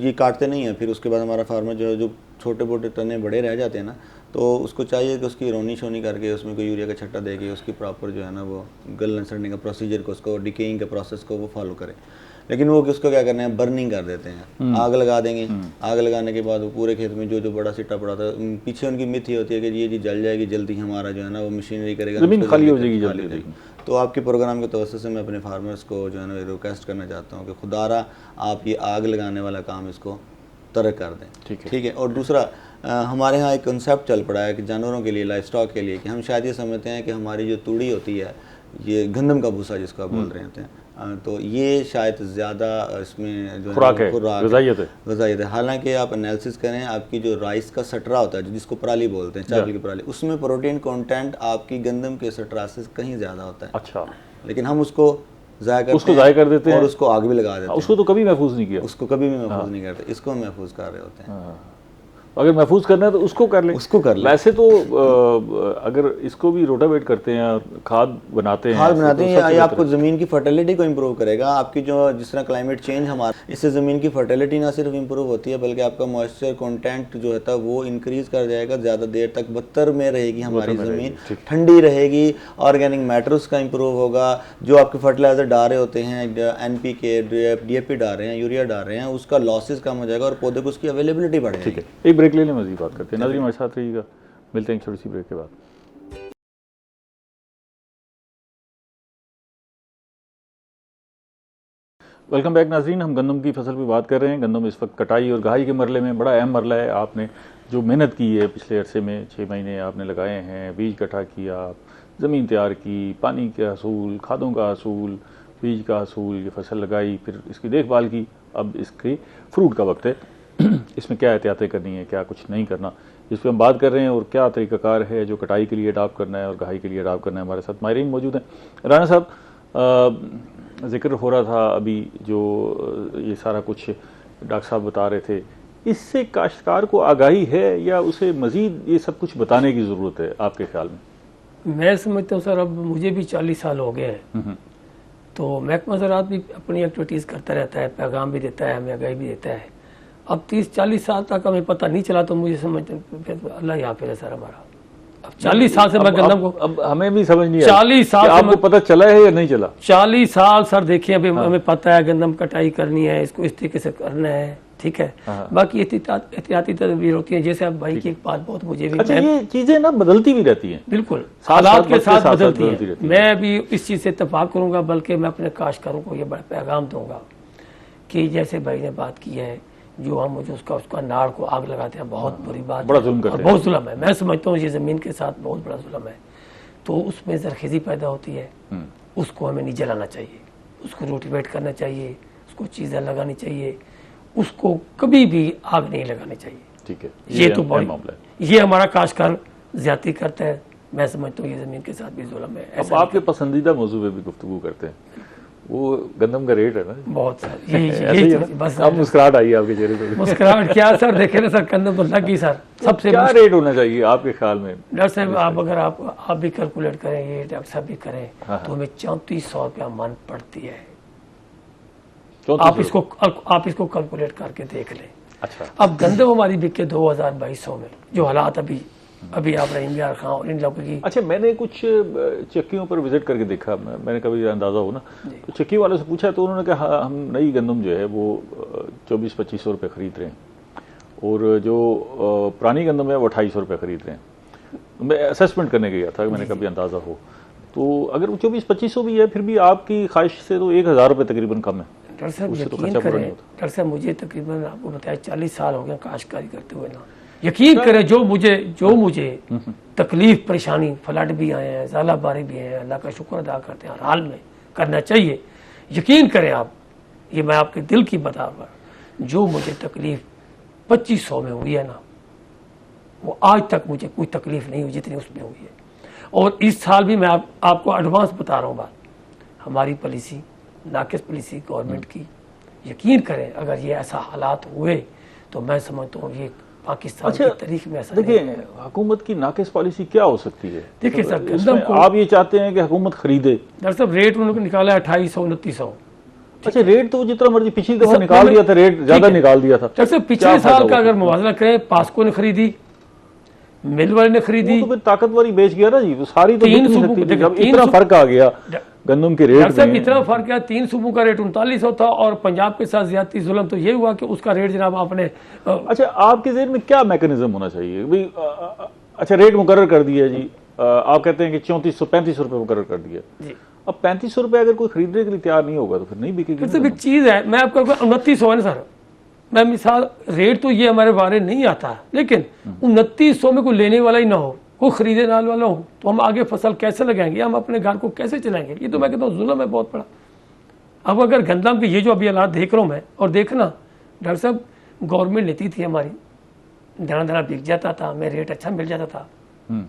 ये काटते नहीं हैं। फिर उसके बाद हमारा फार्मर जो है जो छोटे मोटे तने बड़े रह जाते हैं ना, तो उसको चाहिए कि उसकी रोनी शोनी करके उसमें कोई यूरिया का छट्टा दे के उसकी प्रॉपर जो है ना वो गलने सड़ने का प्रोसीजर को, उसको डिकेइंग के प्रोसेस को वो फॉलो करे। लेकिन वो उसको क्या करना है, बर्निंग कर देते हैं, आग लगा देंगे। आग लगाने के बाद वो पूरे खेत में जो जो बड़ा सिट्टा पड़ा था, पीछे उनकी मिथ ये होती है कि ये जी जल जाएगी जल्दी, हमारा जो है ना वो मशीनरी करेगा, ज़मीन खाली हो जाएगी जल्दी। तो आपके प्रोग्राम के तवज्जो से मैं अपने फार्मर्स को जो है ना रिक्वेस्ट करना चाहता हूँ कि खुदारा आप ये आग लगाने वाला काम इसको तर्क कर दें, ठीक है। और दूसरा, हमारे यहाँ एक कंसेप्ट चल पड़ा है कि जानवरों के लिए, लाइफ स्टॉक के लिए, कि हम शायद ये समझते हैं कि हमारी जो तूड़ी होती है, ये गंदम का भूसा जिसको आप बोल रहे होते हैं, तो ये शायद ज़्यादा इसमें जो खुराक है, ग़िज़ाइयत है। हालांकि आप एनालिसिस करें, आपकी जो राइस का सटरा होता है जिसको पराली बोलते हैं, चावल की पराली, उसमें प्रोटीन कंटेंट आपकी गंदम के सटरा से कहीं ज़्यादा होता है। अच्छा, लेकिन हम उसको ज़ाया कर देते हैं और उसको आग भी लगा देते हैं। उसको तो कभी महफूज नहीं किया, उसको कभी भी महफूज नहीं करते, इसको महफूज कर रहे होते हैं। अगर महफूज करना है तो उसको कर लें, वैसे तो अगर इसको भी रोटावेट करते हैं, खाद बनाते हैं, ये आपको ज़मीन की फर्टिलिटी को इम्प्रूव करेगा। आपकी जो जिस तरह क्लाइमेट चेंज हमारा, इससे ज़मीन की फर्टिलिटी ना सिर्फ इम्प्रूव होती है बल्कि आपका मॉइस्चर कंटेंट जो होता है वो इंक्रीज कर जाएगा, ज़्यादा देर तक बत्तर में रहेगी हमारी ज़मीन, ठंडी रहेगी, ऑर्गेनिक मैटर उसका इम्प्रूव होगा। जो आपके फर्टिलाइजर डाल रहे होते हैं, NPK, DAP डाल रहे हैं, यूरिया डाल रहे हैं, उसका लॉसेस कम हो जाएगा और पौधे को उसकी अवेलेबिलिटी बढ़ जाएगी। एक ब्रेक ले लें, मज़ीद बात करते हैं। नाज़रीन हमारे साथ रहिएगा, मिलते हैं छोटी सी ब्रेक के बाद। वेलकम बैक नाज़रीन, हम गंदम की फसल पे बात कर रहे हैं। गंदम इस वक्त कटाई और गहाई के मरले में बड़ा अहम मरला है। आपने जो मेहनत की है पिछले अरसे में, 6 महीने आपने लगाए हैं, बीज इकट्ठा किया, ज़मीन तैयार की, पानी के हसूल, खादों का हसूल, बीज का हसूल, ये फसल लगाई, फिर इसकी देखभाल की, अब इसके फ्रूट का वक्त है। इसमें क्या एहतियातें करनी है, क्या कुछ नहीं करना, इस पर हम बात कर रहे हैं, और क्या तरीक़ाकार है जो कटाई के लिए अडॉप्ट करना है और गहाई के लिए अडॉप्ट करना है। हमारे साथ माहिरीन मौजूद हैं। राना साहब, जिक्र हो रहा था अभी जो ये सारा कुछ डॉक्टर साहब बता रहे थे, इससे काश्तकार को आगाही है या उसे मज़ीद ये सब कुछ बताने की ज़रूरत है आपके ख्याल में? मैं समझता हूँ सर, अब मुझे भी 40 साल हो गए हैं, तो महकमा ज़राअत भी अपनी एक्टिविटीज़ करता रहता है, पैगाम भी देता है, हमें आगाही भी देता है। अब 30-40 साल तक हमें पता नहीं चला तो मुझे समझते अल्लाह ही हाफ़िज़ है सर हमारा। अब 40 साल से मैं गंदम को, अब हमें भी समझ नहीं 40 साल आपको पता चला है या नहीं चला? 40 साल सर देखिए, अभी हमें पता है गंदम कटाई करनी है, इसको इस तरीके से करना है, ठीक है। बाकी एहतियाती तदबीर होती है, जैसे अब भाई की एक बात बहुत मुझे भी, अच्छा, ये चीजें ना बदलती भी रहती हैं, बिल्कुल हालात के साथ बदलती है। मैं भी इस चीज़ से इत्तेफाक करूंगा, बल्कि मैं अपने काश्तकारों को ये बड़ा पैगाम दूंगा कि जैसे भाई ने बात की है, जो हम मुझे उसका नाड़ को आग लगाते हैं, बहुत बुरी बात, बड़ा जुल्म करते हैं, बहुत जुल्म है। मैं समझता हूँ ये ज़मीन के साथ बहुत बड़ा जुल्म है। तो उसमें जरखेज़ी पैदा होती है, उसको हमें नहीं जलाना चाहिए, उसको रोटिवेट करना चाहिए, उसको चीज़ें लगानी चाहिए, उसको कभी भी आग नहीं लगानी चाहिए। ठीक है, ये तो बड़ी मामला है। ये हमारा काश्तकार ज्यादती करता है, मैं समझता हूँ ये ज़मीन के साथ भी जुल्म है। अब आपके पसंदीदा मौजू पे भी गुफ्तगू करते हैं, वो गंदम का रेट है ना बहुत सर, यही बस। अब मुस्कुराहट आई आपके चेहरे पे। मुस्कुराहट क्या सर, देखे ना सर, गंदम तो लग गई सर। सबसे क्या रेट होना चाहिए आपके ख्याल में? डॉक्टर साहब, आप अगर आप भी कैलकुलेट करें, ये डॉक्टर साहब भी करें, तो हमें 3400 रुपया मन पड़ती है। आप इसको कैलकुलेट करके देख लें। अच्छा, अब गंदम हमारी बिके 2022 में, जो हालात अभी आप रहीम यार खां और इन लोगों की। अच्छा, मैंने कुछ चक्कियों पर विजिट करके देखा, मैंने कभी अंदाज़ा हो ना, तो चक्की वालों से पूछा तो उन्होंने कहा हम नई गंदम जो है वो 2400-2500 रुपये ख़रीद रहे हैं, और जो पुरानी गंदम है वो 2800 रुपये ख़रीद रहे हैं। मैं असेसमेंट करने गया था, मैंने कभी अंदाज़ा हो तो अगर वो 2400-2500 भी है, फिर भी आपकी ख्वाहिश से तो 1000 रुपये तकरीबन कम है। डॉक्टर साहब यकीन करें, डॉक्टर साहब मुझे तकरीबन आपको बताया 40 साल हो गए काश्तकारी करते हुए ना। यकीन करें, जो मुझे तकलीफ परेशानी, फ्लड भी आए हैं, ज़ाला बारी भी हैं, अल्लाह का शुक्र अदा करते हैं, हर हाल में करना चाहिए। यकीन करें आप, ये मैं आपके दिल की बता रहा, जो मुझे तकलीफ 2500 में हुई है ना, वो आज तक मुझे कोई तकलीफ नहीं हुई जितनी उसमें हुई है। और इस साल भी मैं आपको एडवांस बता रहा हूँ बात, हमारी पॉलिसी नाकिस पॉलिसी गवर्नमेंट की, यकीन करें अगर ये ऐसा हालात हुए तो मैं समझता हूँ ये पाकिस्तान की तारीख में ऐसा। देखिए, हुकूमत की नाकिस पॉलिसी क्या हो सकती है? देखिए सर, गंदम को आप ये चाहते हैं कि हुकूमत खरीदे। डॉक्टर साहब, रेट उन्होंने निकाला है 2800-2900। अच्छा, रेट तो जितना मर्जी पिछली दफा निकाल दिया था, रेट ज्यादा निकाल दिया था। डॉक्टर साहब, पिछले साल का अगर मुआवजा करें, पास्को ने खरीदी, मिल वाले ने खरीदी, तो फिर ताकतवरी बेच गया ना जी, वो सारी तो इतना फर्क आ गया गंदम के रेट में। इतना फर्क है, 3 सूबों का रेट 3900 था, और पंजाब के साथ ज्यादा जुल्म तो ये हुआ कि उसका रेट जनाब आपने। अच्छा, आपके ज़हन में क्या मैकेनिज्म होना चाहिए भाई? अच्छा, रेट मुकर्रर कर दिया जी, आप कहते हैं कि 3400-3500 रुपये मुकर्रर कर दिया जी। अब 3500 रुपये अगर कोई खरीदने के लिए तैयार नहीं होगा तो फिर नहीं बिकेगी। सिर्फ एक चीज़ है, मैं आपको 2900 है ना सर, मैं मिसाल रेट तो ये हमारे बारे नहीं आता, लेकिन 2900 में कोई लेने वाला ही ना हो, कोई खरीदने वाला हो, तो हम आगे फसल कैसे लगाएंगे, हम अपने घर को कैसे चलाएंगे? ये तो मैं कहता हूँ जुल्म है बहुत बड़ा। अब अगर गंदम के ये जो अभी हालात देख रहा हूँ मैं, और देखना डॉक्टर साहब, गवर्नमेंट लेती थी हमारी, दाना बिक जाता था, हमें रेट अच्छा मिल जाता था,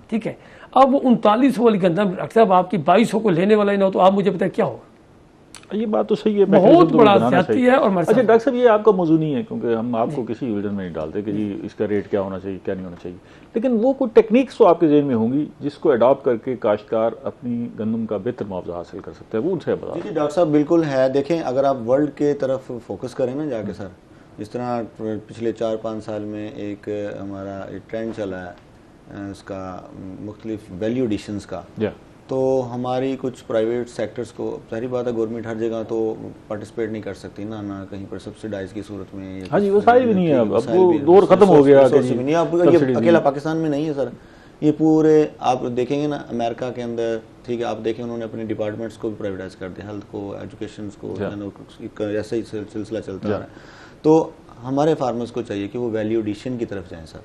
ठीक है। अब वो 3900 वाली गंदम डॉक्टर साहब आपकी 2200 को लेने वाला ही ना हो, तो आप मुझे बताए क्या होगा? ये बात तो सही है, बहुत बड़ा ज्यादती है। और अच्छा डॉक्टर साहब, ये आपका मौजू नहीं है, क्योंकि हम आपको किसी उलझन में नहीं डालते कि जी इसका रेट क्या होना चाहिए, क्या नहीं होना चाहिए, लेकिन वो कोई टेक्निक्स तो आपके ज़हन में होंगी जिसको अडॉप्ट करके काश्तकार अपनी गंदम का बेहतर मुआवजा हासिल कर सकते हैं, वो उनसे बता। जी डॉक्टर साहब, बिल्कुल है। देखें, अगर आप वर्ल्ड के तरफ फोकस करें ना जाके सर, जिस तरह पिछले 4-5 साल में एक हमारा ट्रेंड चला है उसका मुख्तलिफ वैल्यू एडिशंस का, तो हमारी कुछ प्राइवेट सेक्टर्स को, सारी बात है गवर्नमेंट हर जगह तो पार्टिसिपेट नहीं कर सकती ना कहीं पर सब्सिडाइज की सूरत में। हाँ जी, वसाइल भी नहीं है, अब वो दौर खत्म हो गया। ये अकेला पाकिस्तान में नहीं है सर, ये पूरे आप देखेंगे ना अमेरिका के अंदर, ठीक है, आप देखें उन्होंने अपने डिपार्टमेंट्स को भी प्राइवेटाइज कर दिया, हेल्थ को, एजुकेशन को, ऐसा ही सिलसिला चलता रहा है। तो हमारे फार्मर्स को चाहिए कि वो वैल्यू एडिशन की तरफ जाएं सर,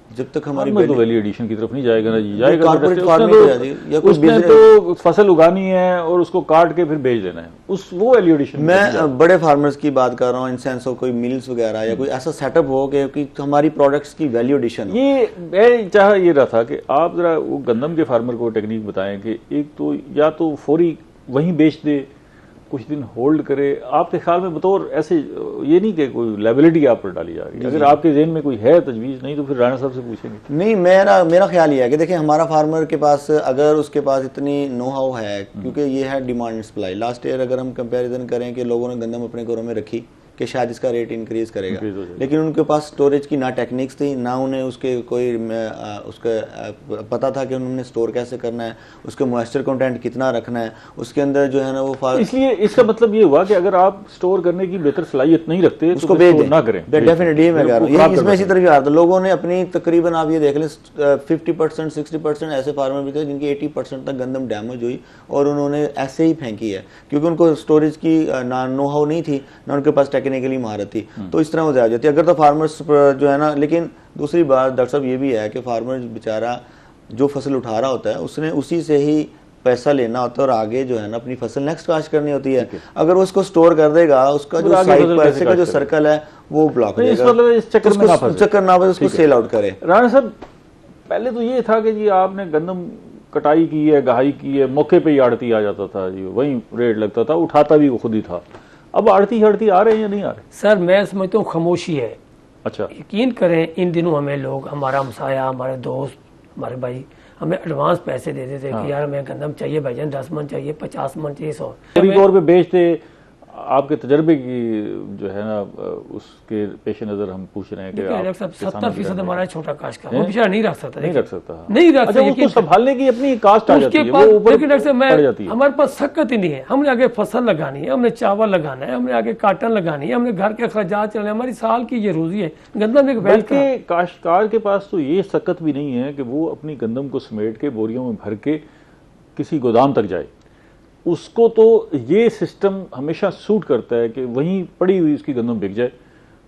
जब तक हमारी तो वैल्यू एडिशन की तरफ नहीं जाएगा ना जी, जाएगा कॉर्पोरेट तो फार्मिंग या उसमें तो फसल उगानी है और उसको काट के फिर बेच देना है, उस वो वैल्यू एडिशन। मैं बड़े फार्मर्स की बात कर रहा हूँ, इन सेंस ऑफ कोई मिल्स वगैरह या कोई ऐसा सेटअप हो कि हमारी प्रोडक्ट्स की वैल्यू एडिशन। ये मैं चाह ये रहा था कि आप जरा वो गंदम के फार्मर को टेक्निक बताएं कि एक तो या तो फौरी वहीं बेच दे, कुछ दिन होल्ड करे। आपके ख्याल में बतौर ऐसे ये नहीं कि कोई लायबिलिटी आप पर डाली जा रही है, अगर आपके ज़हन में कोई है तजवीज़, नहीं तो फिर राणा साहब से पूछेंगे। नहीं, मेरा ख्याल ये है कि देखिए हमारा फार्मर के पास अगर उसके पास इतनी नो हाउ है, क्योंकि ये है demand and supply. Last year अगर हम कंपैरिजन करें कि लोगों ने गंदम अपने घरों में रखी कि शायद इसका रेट इंक्रीज करेगा, लेकिन उनके पास स्टोरेज की ना टेक्निक्स थी, ना उन्हें उसके कोई उसका पता था कि उन्होंने स्टोर कैसे करना है, उसके मॉइस्चर कंटेंट कितना रखना है, उसके अंदर जो है ना वो इसलिए इसका मतलब ये हुआ कि अगर आप स्टोर करने की बेहतर सलाहियत नहीं रखते उसको तो बेच ना करें। डेफिनेटली मैं कह रहा हूँ इसमें इसी तरह की बात है। लोगों ने अपनी तकरीबन आप ये देख लें 50% 60% ऐसे फार्मर भी थे जिनकी 80% तक गंदम डैमेज हुई और उन्होंने ऐसे ही फेंकी है, क्योंकि उनको स्टोरेज की ना नो हाउ नहीं थी, ना उनके पास टेक्निकली महारत थी, तो इस तरह हो जाती है अगर तो फार्मर्स जो है ना। लेकिन दूसरी बात डॉक्टर साहब ये भी है कि फार्मर बेचारा जो फसल उठा रहा होता है उसने उसी से ही पैसा लेना होता है और आगे जो है ना अपनी फसल नेक्स्ट काश्त करनी होती है। अगर वो उसको स्टोर कर देगा, उसका जो साइड पैसे का जो सर्कल है वो ब्लॉक हो जाएगा। इस चक्कर में ना फंसे, उसको सेल आउट करे। राणा साहब, पहले तो ये था कि जी आपने गंदम कटाई की है, गहाई की है, मौके पे ही आड़ती आ जाता था जी, वहीं रेट लगता था, उठाता भी वो खुद ही था। अब आड़ती आ रहे हैं या नहीं आ रहे? सर मैं समझता हूँ खामोशी है। अच्छा, यकीन करें इन दिनों हमें लोग, हमारा हमसाया, हमारे दोस्त, हमारे भाई हमें एडवांस पैसे देते थे कि यार हमें गंदम चाहिए भाईजान, 10 मन चाहिए, 50 मन चाहिए, 100 तौर पे बेचते। आपके तजर्बे की जो है ना उसके पेश नजर हम पूछ रहे हैं कि 70% हमारा छोटा काश्तकार वो बेचारा नहीं रख सकता, नहीं रख सकता। उसको संभालने की अपनी कास्ट आ जाती है, वो ऊपर पड़ जाती है। हमारे पास शक्कत ही नहीं है। हमने आगे फसल लगानी है, हमने चावल लगाना है, हमने आगे काटन लगानी है, हमने घर के अखराजात चलने, हमारी साल की ये रोजी है। गंदम एक बल्कि काश्तकार के पास तो ये शक्कत भी नहीं है कि वो अपनी गंदम को समेट के बोरियों में भर के किसी गोदाम तक जाए। उसको तो ये सिस्टम हमेशा सूट करता है कि वहीं पड़ी हुई उसकी गंदम बिक जाए।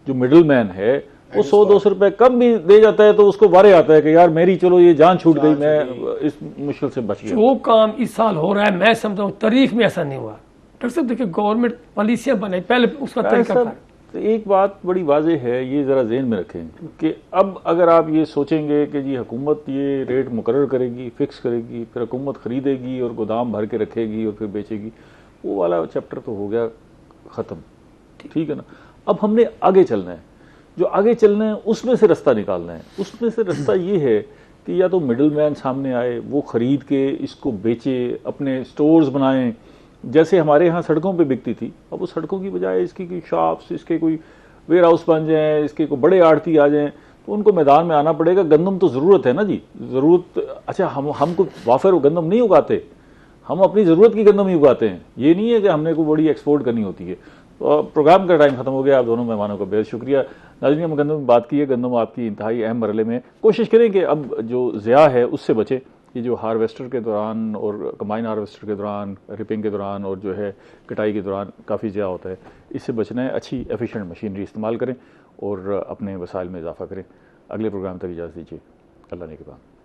जो मिडिल मैन है वो 100-200 रुपए कम भी दे जाता है तो उसको वारे आता है कि यार मेरी चलो ये जान छूट गई, मैं इस मुश्किल से बच गया। जो काम इस साल हो रहा है मैं समझता हूँ तारीख में ऐसा नहीं हुआ। डॉक्टर साहब देखिए गवर्नमेंट पॉलिसियां बनाई, पहले उसका तरीका। तो एक बात बड़ी वाज़ेह है, ये ज़रा ज़हन में रखें कि अब अगर आप ये सोचेंगे कि जी हुकूमत ये रेट मुकर्रर करेगी, फिक्स करेगी, फिर हुकूमत ख़रीदेगी और गोदाम भर के रखेगी और फिर बेचेगी, वो वाला चैप्टर तो हो गया ख़त्म। ठीक है ना। अब हमने आगे चलना है, जो आगे चलना है उसमें से रास्ता निकालना है। उसमें से रास्ता ये है कि या तो मिडिल मैन सामने आए, वो ख़रीद के इसको बेचे, अपने स्टोर्स बनाएं, जैसे हमारे यहाँ सड़कों पे बिकती थी। अब वो सड़कों की बजाय इसकी कोई शॉप्स, इसके कोई वेयर हाउस बन जाएं, इसके कोई बड़े आड़ती आ जाएं, तो उनको मैदान में आना पड़ेगा। गंदम तो ज़रूरत है ना जी, ज़रूरत। अच्छा, हम कोई वाफर गंदम नहीं उगाते, हम अपनी ज़रूरत की गंदम ही उगाते हैं। ये नहीं है कि हमने कोई बड़ी एक्सपोर्ट करनी होती है। तो प्रोग्राम का टाइम ख़त्म हो गया। आप दोनों मेहमानों का बेहद शुक्रिया। नाज़रीन, हम गंदम में बात की है। गंदम आपकी इंतहाई अहम मरहले में, कोशिश करें कि अब जो ज़िया है उससे बचे। ये जो हार्वेस्टर के दौरान और कंबाइन हार्वेस्टर के दौरान, रिपिंग के दौरान और जो है कटाई के दौरान काफ़ी ज़्यादा होता है, इससे बचना है। अच्छी एफिशिएंट मशीनरी इस्तेमाल करें और अपने वसाइल में इजाफा करें। अगले प्रोग्राम तक इजाज़त दीजिए। अल्लाह ने के बाद।